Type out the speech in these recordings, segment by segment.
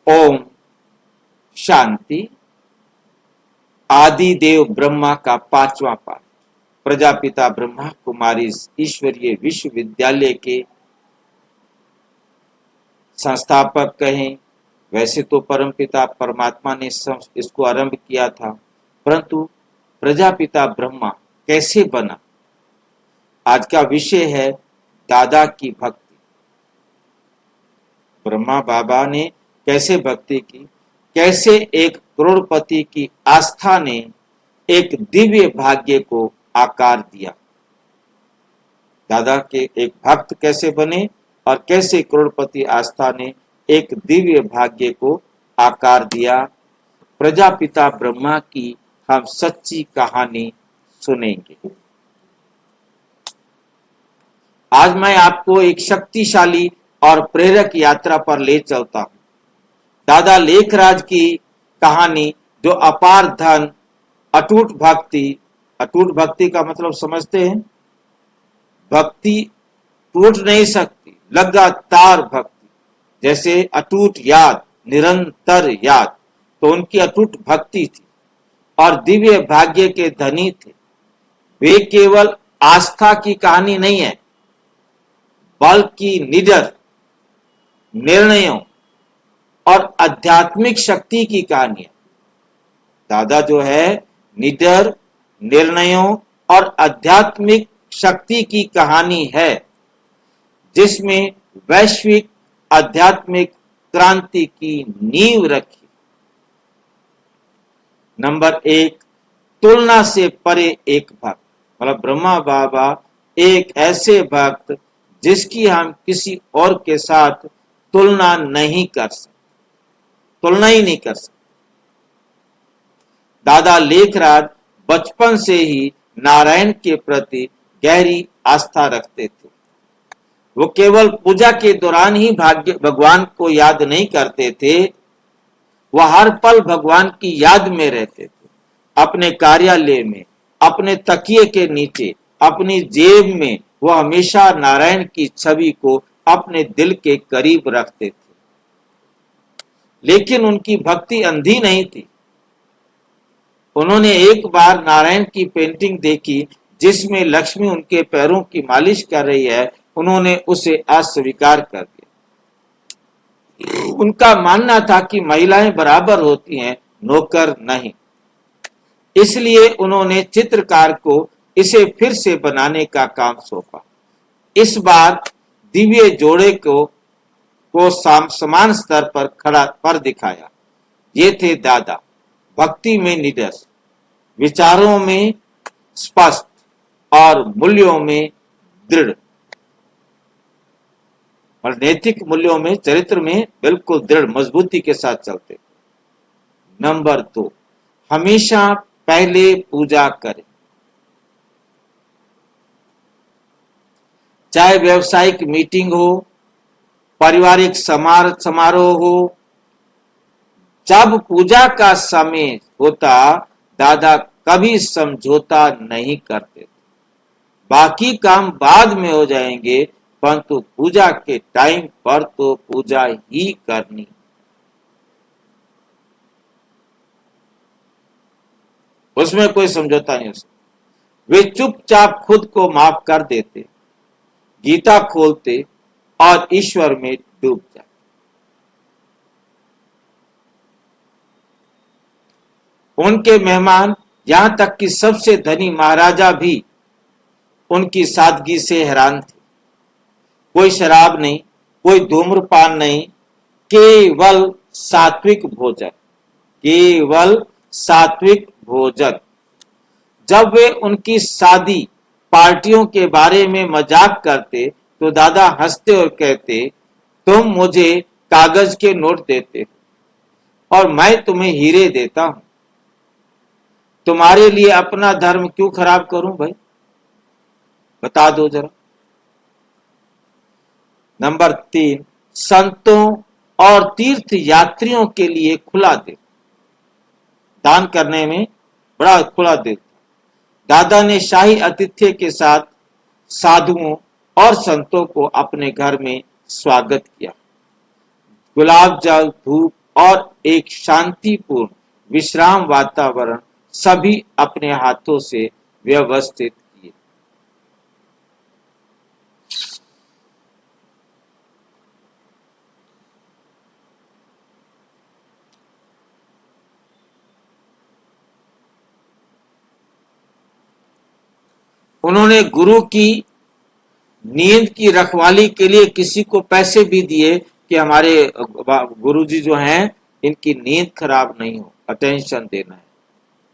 ओम शांति। आदिदेव ब्रह्मा का 5वां पाठ। प्रजापिता ब्रह्मा कुमारी ईश्वरीय विश्वविद्यालय के संस्थापक कहें, वैसे तो परमपिता परमात्मा ने इसको आरंभ किया था, परंतु प्रजापिता ब्रह्मा कैसे बना, आज का विषय है दादा की भक्ति। ब्रह्मा बाबा ने कैसे भक्ति की, कैसे एक करोड़पति की आस्था ने एक दिव्य भाग्य को आकार दिया। दादा के एक भक्त कैसे बने और कैसे करोड़पति आस्था ने एक दिव्य भाग्य को आकार दिया। प्रजापिता ब्रह्मा की हम सच्ची कहानी सुनेंगे। आज मैं आपको एक शक्तिशाली और प्रेरक यात्रा पर ले चलता हूं। दादा लेखराज की कहानी, जो अपार धन, अटूट भक्ति का मतलब समझते हैं? भक्ति टूट नहीं सकती, लगातार भक्ति, जैसे अटूट याद, निरंतर याद। तो उनकी अटूट भक्ति थी और दिव्य भाग्य के धनी थे। वे केवल आस्था की कहानी नहीं है, बल्कि निडर निर्णयों और आध्यात्मिक शक्ति की कहानी है। दादा जो है निडर निर्णयों और आध्यात्मिक शक्ति की कहानी है, जिसमें वैश्विक आध्यात्मिक क्रांति की नींव रखी। नंबर 1, तुलना से परे एक भक्त। मतलब ब्रह्मा बाबा एक ऐसे भक्त जिसकी हम किसी और के साथ तुलना नहीं कर सकते, तुलना ही नहीं कर सकते। दादा लेखराज बचपन से ही नारायण के प्रति गहरी आस्था रखते थे। वो केवल पूजा के दौरान ही भगवान को याद नहीं करते थे, वह हर पल भगवान की याद में रहते थे। अपने कार्यालय में, अपने तकिए के नीचे, अपनी जेब में वह हमेशा नारायण की छवि को अपने दिल के करीब रखते थे। लेकिन उनकी भक्ति अंधी नहीं थी। उन्होंने एक बार नारायण की पेंटिंग देखी जिसमें लक्ष्मी उनके पैरों की मालिश कर रही है। उन्होंने उसे अस्वीकार कर दिया। उनका मानना था कि महिलाएं बराबर होती हैं, नौकर नहीं। इसलिए उन्होंने चित्रकार को इसे फिर से बनाने का काम सौंपा। इस बार दिव्य जोड़े को समान स्तर पर खड़ा पर दिखाया। ये थे दादा, भक्ति में निडर, विचारों में स्पष्ट और मूल्यों में दृढ़, और नैतिक मूल्यों में, चरित्र में बिल्कुल दृढ़ मजबूती के साथ चलते। नंबर 2, हमेशा पहले पूजा करें। चाहे व्यवसायिक मीटिंग हो, पारिवारिक समारोह हो, जब पूजा का समय होता, दादा कभी समझौता नहीं करते। बाकी काम बाद में हो जाएंगे, परंतु पूजा के टाइम पर तो पूजा ही करनी। उसमें कोई समझौता नहीं हो सकता। वे चुपचाप खुद को माफ कर देते, गीता खोलते और ईश्वर में डूब जाते। उनके मेहमान, यहां तक कि सबसे धनी महाराजा भी उनकी सादगी से हैरान थे। कोई शराब नहीं, कोई धूम्रपान नहीं, केवल सात्विक भोजन, केवल सात्विक भोजन। जब वे उनकी शादी पार्टियों के बारे में मजाक करते तो दादा हंसते और कहते, तुम मुझे कागज के नोट देते हो और मैं तुम्हें हीरे देता हूं। तुम्हारे लिए अपना धर्म क्यों खराब करूं भाई, बता दो जरा। नंबर 3, संतों और तीर्थ यात्रियों के लिए खुला दिल। दान करने में बड़ा खुला दिल। दादा ने शाही आतिथ्य के साथ साधुओं और संतों को अपने घर में स्वागत किया। गुलाब जल, धूप और एक शांतिपूर्ण विश्राम वातावरण सभी अपने हाथों से व्यवस्थित किए। उन्होंने गुरु की नींद की रखवाली के लिए किसी को पैसे भी दिए कि हमारे गुरुजी जो हैं इनकी नींद खराब नहीं हो, अटेंशन देना है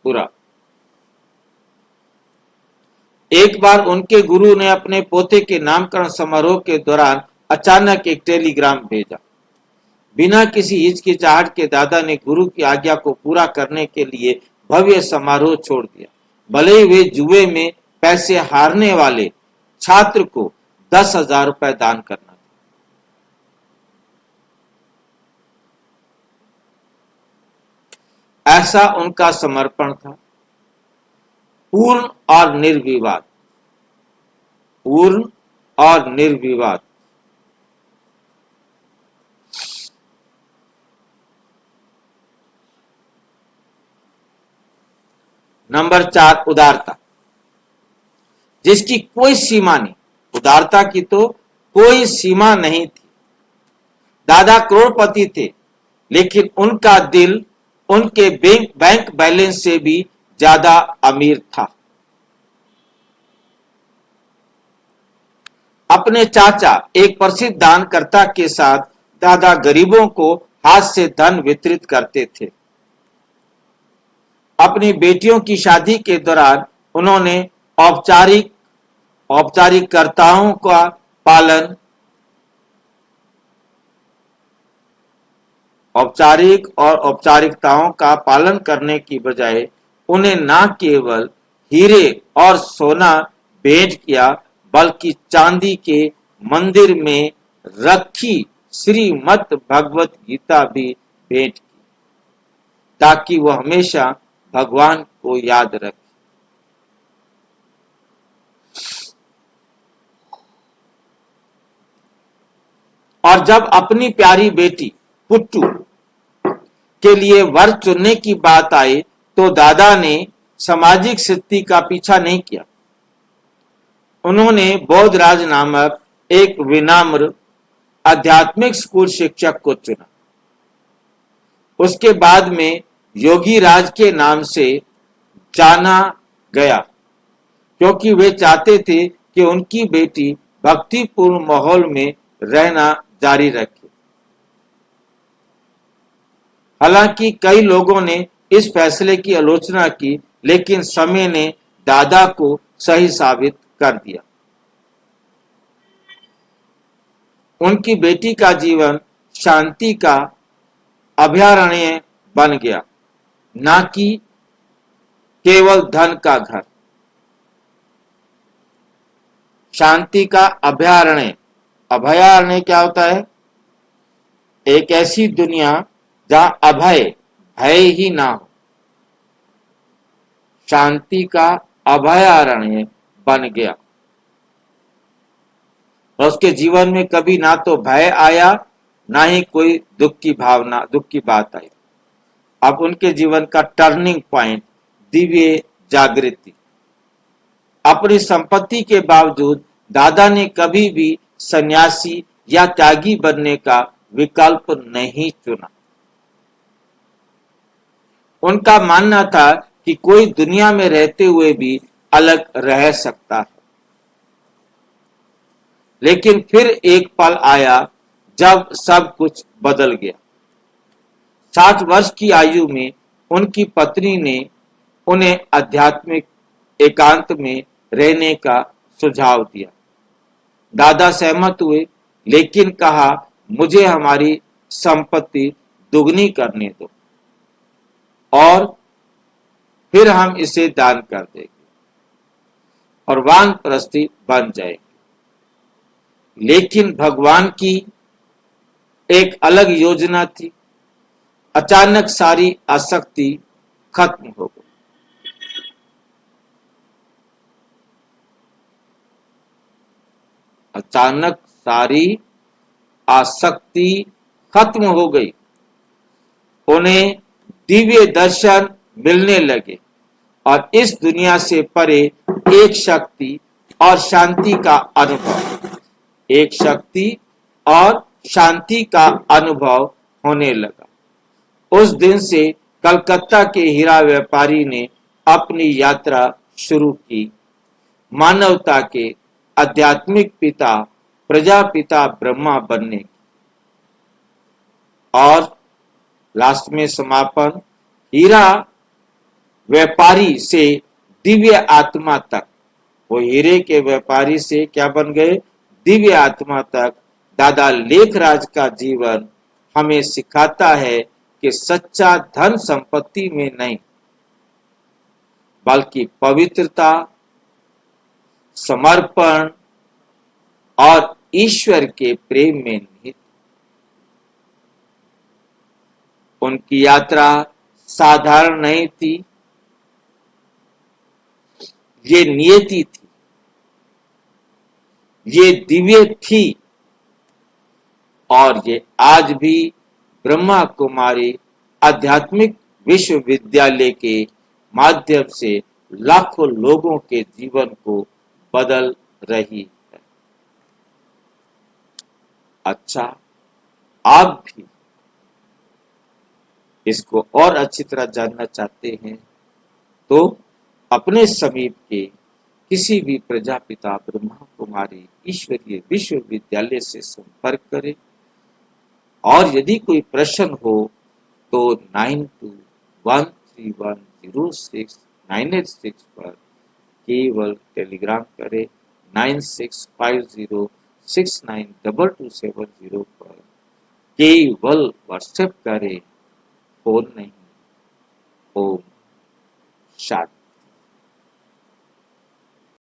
पूरा। एक बार उनके गुरु ने अपने पोते के नामकरण समारोह के दौरान अचानक एक टेलीग्राम भेजा। बिना किसी हिचकिचाहट के दादा ने गुरु की आज्ञा को पूरा करने के लिए भव्य समारोह छोड़ दिया, भले ही वे जुए में पैसे हारने वाले छात्र को 10,000 रुपए दान करना था। ऐसा उनका समर्पण था, पूर्ण और निर्विवाद, पूर्ण और निर्विवाद। नंबर 4, उदारता, जिसकी कोई सीमा नहीं। उदारता की तो कोई सीमा नहीं थी। दादा करोड़पति थे, लेकिन उनका दिल उनके बैंक बैलेंस से भी ज्यादा अमीर था। अपने चाचा एक प्रसिद्ध दानकर्ता के साथ दादा गरीबों को हाथ से धन वितरित करते थे। अपनी बेटियों की शादी के दौरान उन्होंने औपचारिकताओं का पालन औपचारिकताओं का पालन करने की बजाय उन्हें न केवल हीरे और सोना भेंट किया, बल्कि चांदी के मंदिर में रखी श्रीमद् भगवत गीता भी भेंट की, ताकि वह हमेशा भगवान को याद रखे। और जब अपनी प्यारी बेटी पुट्टू के लिए वर चुनने की बात आई तो दादा ने सामाजिक स्थिति का पीछा नहीं किया। उन्होंने बोधराज नामक एक विनम्र आध्यात्मिक स्कूल शिक्षक को चुना। उसके बाद में योगी राज के नाम से जाना गया, क्योंकि वे चाहते थे कि उनकी बेटी भक्तिपूर्ण माहौल में रहना जारी रखे। हालांकि कई लोगों ने इस फैसले की आलोचना की, लेकिन समय ने दादा को सही साबित कर दिया। उनकी बेटी का जीवन शांति का अभयारण्य बन गया, न कि केवल धन का घर। शांति का अभयारण्य, अभयारण्य क्या होता है? एक ऐसी दुनिया जहां भय ही ना हो। शांति का अभयारण्य बन गया और उसके जीवन में कभी ना तो भय आया, ना ही कोई दुख की बात आई। अब उनके जीवन का टर्निंग पॉइंट दिव्य जागृति। अपनी संपत्ति के बावजूद दादा ने कभी भी सन्यासी या त्यागी बनने का विकल्प नहीं चुना। उनका मानना था कि कोई दुनिया में रहते हुए भी अलग रह सकता है। लेकिन फिर एक पल आया जब सब कुछ बदल गया। 60 वर्ष की आयु में उनकी पत्नी ने उन्हें आध्यात्मिक एकांत में रहने का सुझाव दिया। दादा सहमत हुए, लेकिन कहा, मुझे हमारी संपत्ति दुगनी करने दो और फिर हम इसे दान कर देंगे और वानप्रस्थी बन जाएगी। लेकिन भगवान की एक अलग योजना थी। अचानक सारी आसक्ति खत्म हो गई। अचानक सारी आसक्ति खत्म हो गई। उन्हें दिव्य दर्शन मिलने लगे और इस दुनिया से परे एक शक्ति और शांति का अनुभव, एक शक्ति और शांति का अनुभव होने लगा। उस दिन से कलकत्ता के हीरा व्यापारी ने अपनी यात्रा शुरू की, मानवता के आध्यात्मिक पिता प्रजापिता ब्रह्मा बनने की। और लास्ट में समापन, हीरा व्यापारी से दिव्य आत्मा तक, वो हीरे के व्यापारी से क्या बन गए? दिव्य आत्मा तक। दादा लेखराज का जीवन हमें सिखाता है कि सच्चा धन संपत्ति में नहीं, बल्कि पवित्रता, समर्पण और ईश्वर के प्रेम में निहित। उनकी यात्रा साधारण नहीं थी, ये नियति थी, ये दिव्य थी और ये आज भी ब्रह्मा कुमारी आध्यात्मिक विश्वविद्यालय के माध्यम से लाखों लोगों के जीवन को बदल रही है। अच्छा, आप भी इसको और अच्छी तरह जानना चाहते हैं तो अपने समीप के किसी भी प्रजापिता ब्रह्मा कुमारी ईश्वरीय विश्वविद्यालय से संपर्क करें और यदि कोई प्रश्न हो तो 9213106986 पर केवल टेलीग्राम करें, 9650692270 पर केवल व्हाट्सएप करें, फोन नहीं। ओम शांति।